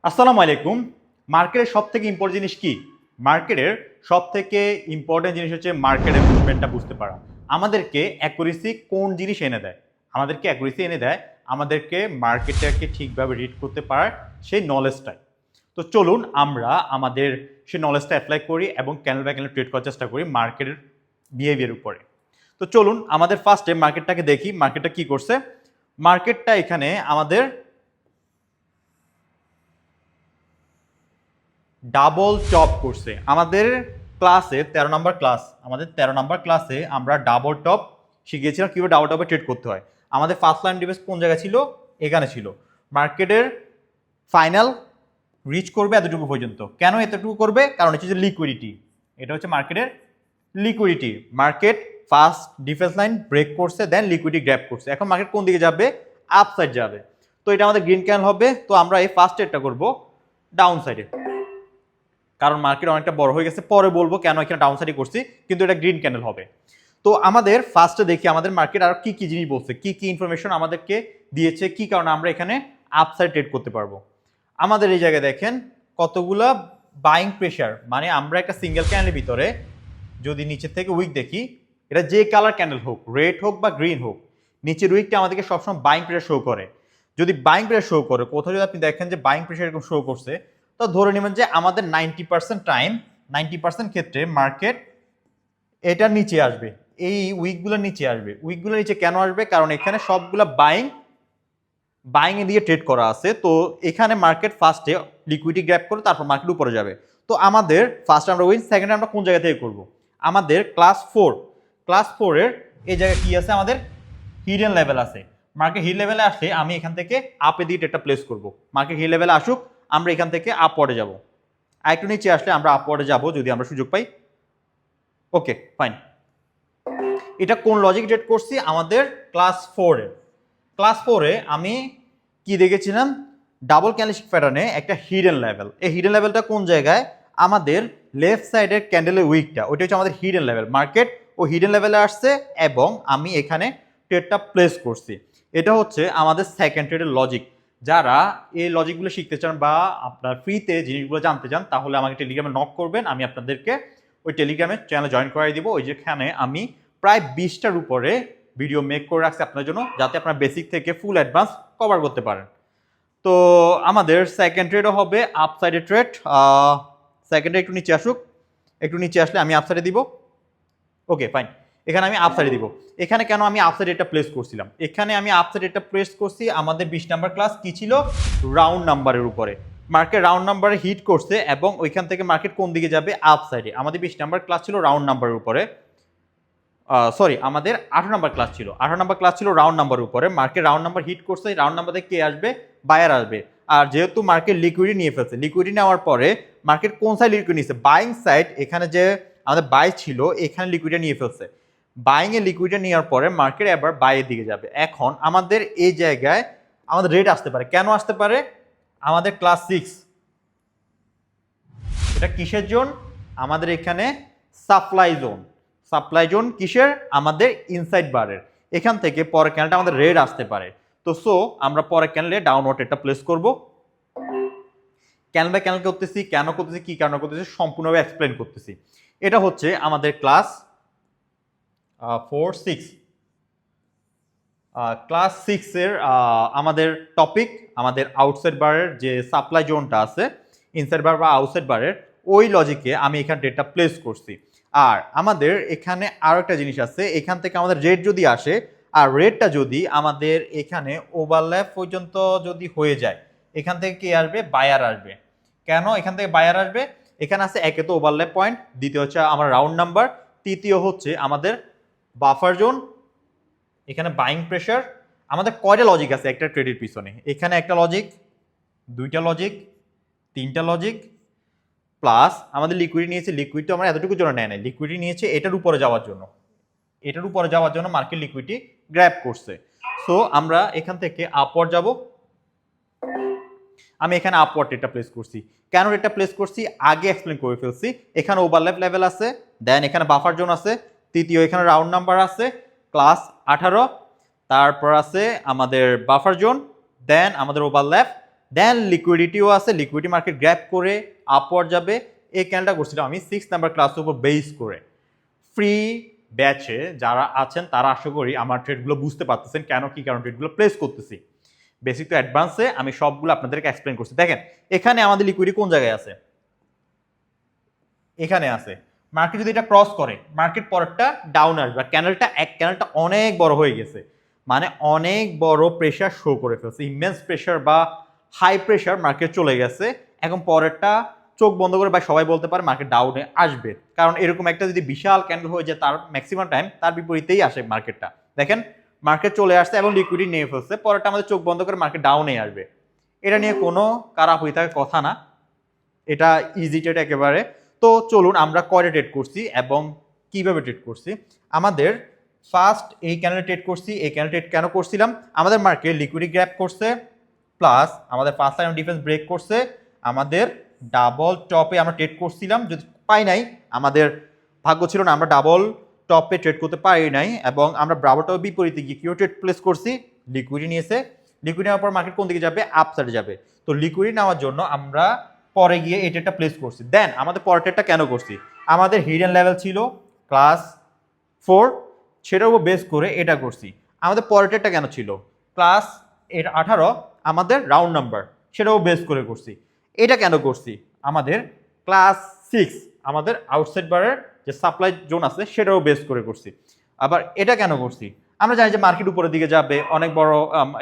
আসসালামু আলাইকুম। মার্কেটের সবথেকে ইম্পর্টেন্ট জিনিস কি? মার্কেটের সবথেকে ইম্পর্টেন্ট জিনিস হচ্ছে মার্কেটের মুভমেন্টটা বুঝতে পারা। আমাদেরকে অ্যাকুরেসি কোন জিনিস এনে দেয়? আমাদেরকে অ্যাকুরেসি এনে দেয় আমাদেরকে মার্কেটটাকে ঠিকভাবে রিড করতে পারার সেই নলেজটাই। তো চলুন আমরা আমাদের সেই নলেজটা অ্যাপ্লাই করি এবং ক্যান্ডেল বাই ক্যান্ডেল ট্রেড করার চেষ্টা করি মার্কেটের বিহেভিয়ার উপরে। তো চলুন আমাদের ফার্স্টে মার্কেটটাকে দেখি মার্কেটটা কি করছে। মার্কেটটা এখানে আমাদের ডাবল টপ করছে। আমাদের ক্লাসে 13 নম্বর ক্লাস, আমাদের 13 নম্বর ক্লাসে আমরা ডাবল টপ শিখিয়েছিলাম কীভাবে ডাবল টপে ট্রেড করতে হয়। আমাদের ফার্স্ট লাইন ডিফেন্স কোন জায়গায় ছিল? এখানে ছিল। মার্কেটের ফাইনাল রিচ করবে এতটুকু পর্যন্ত। কেন এতটুকু করবে? কারণ হচ্ছে যে লিকুইডিটি। এটা হচ্ছে মার্কেটের liquidity. Market first defence line break করছে, দেন লিকুইডিটি গ্র্যাব করছে। এখন মার্কেট কোন দিকে যাবে? আপসাইড যাবে। তো এটা আমাদের গ্রিন ক্যান্ডেল হবে। তো আমরা এই ফার্স্ট ট্রেডটা করব ডাউন সাইডে, কারণ মার্কেট অনেকটা বড় হয়ে গেছে। পরে বলবো কেন এখানে ডাউন সাইডে করছি, কিন্তু এটা গ্রিন ক্যান্ডেল হবে। তো আমাদের ফার্স্টে দেখি আমাদের মার্কেট আর কি কি জিনিস বলছে, কি কি ইনফরমেশন আমাদেরকে দিয়েছে, কি কারণে আমরা এখানে আপসাইড ট্রেড করতে পারবো। আমাদের এই জায়গায় দেখেন কতগুলা বাইং প্রেশার, মানে আমরা একটা সিঙ্গেল ক্যান্ডেলের ভিতরে যদি নিচের থেকে উইক দেখি, এটা যে কালার ক্যান্ডেল হোক, রেড হোক বা গ্রিন হোক, নিচের উইকটা আমাদেরকে সবসময় বাইং প্রেশার শো করে। যদি বাইং প্রেশার শো করে, কোথাও যদি আপনি দেখেন যে বাইং প্রেশার এরকম শো করছে, তো ধরে নেবেন যে আমাদের 90% টাইম, 90% ক্ষেত্রে মার্কেট এটার নিচে আসবে, এই উইকগুলোর নিচে আসবে। উইকগুলোর নিচে কেন আসবে? কারণ এখানে সবগুলো বাইং এ দিয়ে ট্রেড করা আছে। তো এখানে মার্কেট ফার্স্টে লিকুইডিটি গ্র্যাব করে তারপর মার্কেট উপরে যাবে। তো আমাদের ফার্স্ট আমরা উইন, সেকেন্ডে আমরা কোন জায়গা থেকে করব? আমাদের ক্লাস 4 এর এই জায়গায় কি আছে? আমাদের হিডেন লেভেল আছে। মার্কেট হিড লেভেলে আসলে আমি এখান থেকে আপে দিয়ে ট্রেডটা প্লেস করব। মার্কেট হিড লেভেলে আসুক, আমরা এখান থেকে আপওয়ার্ডে যাব। আরেকটু নিচে আসলে আমরা আপওয়ার্ডে যাব যদি আমরা সুযোগ পাই। Okay fine. এটা কোন লজিক ট্রেড করছি? আমাদের ক্লাস 4 এ আমি কি দেখেছিলাম? ডাবল ক্যান্ডেলস্টিক প্যাটার্নে একটা হিডেন লেভেল। এই হিডেন লেভেলটা কোন জায়গায়? আমাদের লেফট সাইডের ক্যান্ডেলের উইকটা, ওইটা হচ্ছে আমাদের হিডেন লেভেল। মার্কেট ও হিডেন লেভেলে আসছে এবং আমি এখানে ট্রেডটা প্লেস করছি। এটা হচ্ছে আমাদের সেকেন্ড ট্রেডের লজিক। যারা এই লজিকগুলো শিখতে চান বা আপনার ফ্রিতে জিনিসগুলো জানতে চান, তাহলে আমাকে টেলিগ্রামে নক করবেন, আমি আপনাদেরকে ওই টেলিগ্রামের চ্যানেলে জয়েন করাই দিব। ওই যেখানে আমি প্রায় 20টার উপরে ভিডিও মেক করে রাখছি আপনার জন্য, যাতে আপনার বেসিক থেকে ফুল অ্যাডভান্স কভার করতে পারেন। তো আমাদের সেকেন্ড ট্রেডও হবে আপসাইডে ট্রেড। সেকেন্ডে একটু নিচে আসুক, একটু নিচে আসলে আমি আপসাইডে দিব। ওকে ফাইন, এখানে আমি আপসাইডে দিব। এখানে কেন আমি আপসাইড এটা প্লেস করছিলাম? এখানে আমি আপসাইড এটা প্লেস করছি আমাদের 20 নাম্বার ক্লাস কি ছিল? রাউন্ড নাম্বারের উপরে। মার্কেট রাউন্ড নাম্বারে হিট করছে এবং ওইখান থেকে মার্কেট কোন দিকে যাবে? আপসাইডে। আমাদের 20 নাম্বার ক্লাস ছিল রাউন্ড নাম্বারের উপরে, সরি আমাদের 18 নাম্বার ক্লাস ছিল। 18 নাম্বার ক্লাস ছিল রাউন্ড নাম্বারের উপরে। মার্কেট রাউন্ড নাম্বার হিট করছে, রাউন্ড নাম্বারে কে আসবে? বায়ার আসবে। আর যেহেতু মার্কেট লিকুইডিটি নিয়ে ফেলছে, লিকুইডিটি নেওয়ার পরে মার্কেট কোন সাইড লিকুইড নিয়েছে? Buying side. এখানে যে আমাদের বাই ছিল, এখানে লিকুইডিটি নিয়ে ফেলছে। বাইং এ লিকুইডিটি নেওয়ার পরে মার্কেট এবার বাইয়ের দিকে যাবে। এখন আমাদের এই জায়গায় আমাদের রেট আসতে পারে। কেন আসতে পারে? আমাদের ক্লাস 6, এটা কিসের জোন? আমাদের এখানে সাপ্লাই জোন। সাপ্লাই জোন কিসের? আমাদের ইনসাইড বারের। এখান থেকে পরের ক্যান্ডেলটা আমাদের রেড আসতে পারে। তো আমরা পরের ক্যান্ডেলে ডাউনওয়ার্ড এটা প্লেস করব। ক্যান্ডেল বাই ক্যান্ডেল করতেছি, কেন করতেছি, কি কারণে করতেছি, সম্পূর্ণভাবে এক্সপ্লেন করতেছি। এটা হচ্ছে আমাদের ক্লাস 6 এর আমাদের টপিক, আমাদের আউটসাইড বারের যে সাপ্লাই জোনটা আছে, ইনসাইড বার বা আউটসাইড বারের, ওই লজিকে আমি এখানে ডেটটা প্লেস করছি। আর আমাদের এখানে আরো একটা জিনিস আছে, এখান থেকে আমাদের রেট যদি আসে, আর রেটটা যদি আমাদের এখানে ওভারল্যাপ পর্যন্ত যদি হয়ে যায়, এখান থেকে কি আসবে? বায়ার আসবে। কেন এখান থেকে বায়ার আসবে? এখানে আছে একে তো ওভারল্যাপ পয়েন্ট, দ্বিতীয় হচ্ছে আমার রাউন্ড নাম্বার, তৃতীয় হচ্ছে আমাদের বাফার জোন, এখানে বাইং প্রেশার। আমাদের কয়টা লজিক আছে একটা ট্রেডের পিছনে? এখানে একটা লজিক, দুইটা লজিক, তিনটা লজিক, প্লাস আমাদের লিকুইড নিয়েছে। লিকুইড তো আমরা এতটুকু জন্য নেয় না, লিকুইড নিয়েছে এটার উপরে যাওয়ার জন্য। এটার উপরে যাওয়ার জন্য মার্কেট লিকুইডিটি গ্র্যাব করছে। সো আমরা এখান থেকে আপওয়ার্ড যাব। আমি এখানে আপওয়ার্ড এটা প্লেস করছি। কেন এটা প্লেস করছি আগে এক্সপ্লেন করে ফেলছি। এখানে ওভারল্যাপ লেভেল আছে, দেন এখানে বাফার জোন আছে, তৃতীয় এখানে রাউন্ড নাম্বার আছে ক্লাস 18, তারপর আছে আমাদের বাফার জোন, দেন আমাদের ওভারল্যাপ, দেন লিকুইডিটিও আছে, লিকুইডিটি মার্কেট গ্র্যাব করে আপওয়ার্ড যাবে। এই ক্যান্ডেলটা করছিলাম আমি 6 নাম্বার ক্লাসের উপর বেস করে। ফ্রি ব্যাচে যারা আছেন তারা আশা করি আমার ট্রেডগুলো বুঝতে পারতেছেন কেন কি কারণ ট্রেডগুলো প্লেস করতেছি। বেসিক টু অ্যাডভান্সে আমি সবগুলো আপনাদেরকে এক্সপ্লেন করছি। দেখেন এখানে আমাদের লিকুইডিটি কোন জায়গায় আছে, এখানে আছে। মার্কেট যদি এটা ক্রস করে মার্কেট পরেরটা ডাউন আসবে, ক্যান্ডেলটা অনেক বড় হয়ে গেছে, মানে অনেক বড় প্রেশার শো করে ফেলছে, ইমেন্স প্রেশার বা হাই প্রেশার মার্কেট চলে গেছে। এখন পরেরটা চোখ বন্ধ করে বা সবাই বলতে পারে মার্কেট ডাউনে আসবে, কারণ এরকম একটা যদি বিশাল ক্যান্ডেল হয়ে যায় তার ম্যাক্সিমাম টাইম তার বিপরীতেই আসে মার্কেটটা। দেখেন মার্কেট চলে আসছে এবং লিকুইডিটি নিয়ে ফেলছে, পরেরটা আমাদের চোখ বন্ধ করে মার্কেট ডাউনে আসবে। এটা নিয়ে কোনো খারাপ হয়ে থাকার কথা না, এটা ইজি ট্রেড একেবারে। তো চলুন আমরা কয়টা ট্রেড করছি এবং কিভাবে ট্রেড করছি। আমাদের ফার্স্ট এই ক্যান্ডেল ট্রেড করছি। এই ক্যান্ডেল ট্রেড কেন করছিলাম, আমাদের মার্কেট লিকুইডিটি গ্র্যাব করছে, প্লাস আমাদের ফার্স্ট লাইন ডিফেন্স ব্রেক করছে, আমাদের ডাবল টপে আমরা ট্রেড করছিলাম, যদি পাই নাই আমাদের ভাগ্য ছিল না, আমরা ডাবল টপে ট্রেড করতে পারি নাই এবং আমরা ডাবল টপের বিপরীতে গিয়ে কিউ ট্রেড প্লেস করছি, লিকুইডিটি নিয়েছে। লিকুইডিটি নেওয়ার পর মার্কেট কোন দিকে যাবে, আপ সাইডে যাবে। তো লিকুইডিটি নেওয়ার জন্য আমরা পরে গিয়ে এই ট্রেডটা প্লেস করছি। দেন আমাদের পরের ট্রেডটা কেন করছি, আমাদের হিডেন লেভেল ছিল ক্লাস 4, সেটার উপর বেস করে এটা করছি। আমাদের পরের ট্রেডটা কেন ছিল ক্লাস 18, আমাদের রাউন্ড নাম্বার, সেটাও বেস করে করছি। এটা কেন করছি, আমাদের ক্লাস 6 আমাদের আউটসাইড বারের যে সাপ্লাই জোন আছে সেটাও বেস করে করছি। আবার এটা কেন করছি, আমরা জানি যে মার্কেট উপরের দিকে যাবে, অনেক বড়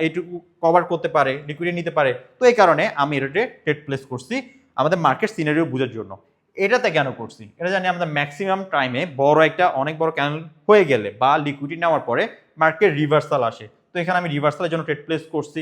এইটুকু কভার করতে পারে, লিকুইডিটি নিতে পারে। তো এই কারণে আমি এটাতে ট্রেড প্লেস করছি আমাদের মার্কেট সিনারিও বোঝার জন্য। এটাতে কেন করছি, এটা জানি আমাদের ম্যাক্সিমাম টাইমে বড় একটা অনেক বড় ক্যান্ডেল হয়ে গেলে বা লিকুইডিটি নেওয়ার পরে মার্কেট রিভার্সাল আসে। তো এখানে আমি রিভার্সালের জন্য ট্রেড প্লেস করছি।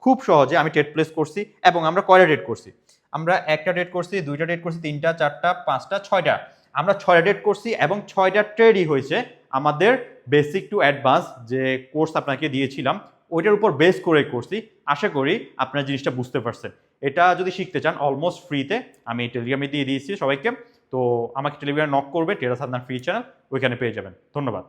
খুব সহজে আমি ট্রেড প্লেস করছি এবং আমরা কয়টা ট্রেড করছি, আমরা একটা ট্রেড করছি, দুইটা ট্রেড করছি, তিনটা, চারটা, পাঁচটা, ছয়টা, আমরা 6টা ট্রেড করছি এবং 6টা ট্রেডই হয়েছে আমাদের বেসিক টু অ্যাডভান্স যে কোর্স আপনাকে দিয়েছিলাম ওইটার উপর বেস করে করছি। আশা করি আপনারা জিনিসটা বুঝতে পারছেন। এটা যদি শিখতে চান অলমোস্ট ফ্রিতে আমি টেলিগ্রামে দিয়ে দিয়েছি সবাইকে, তো আমাকে টেলিগ্রামে নক করবে, ট্রেডার্স আপনার ফ্রি চ্যানেল, ওইখানে পেয়ে যাবেন। ধন্যবাদ।